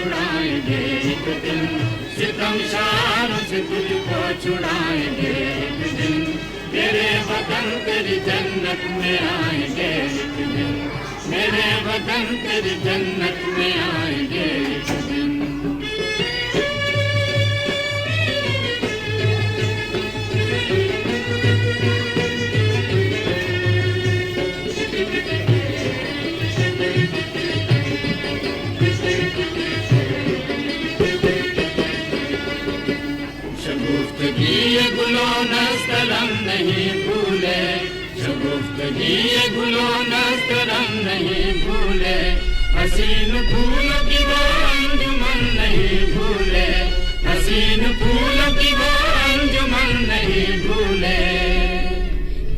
छुड़ाएंगे एक दिन, सितम शारों से तुझको छुड़ाएंगे एक दिन, मेरे वतन तेरी जन्नत में आएंगे एक दिन, मेरे वतन तेरी जन्नत में आएंगे एक दिन। शगुफ्तगी गुलो नस्तरम नहीं भूले, शगुफ्तगी गुलो नस्तरम नहीं भूले, हसीन फूलों की वो अंजुमन नहीं भूले, हसीन फूलों की वो अंजुमन नहीं भूले।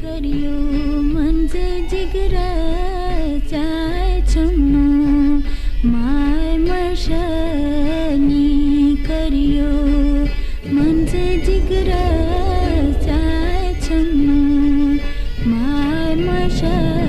करियो मंजे जिगरा चाय चुन्नू माय मशनी, करियो मंजे जिगरा चाय चुन्नू माय मशनी।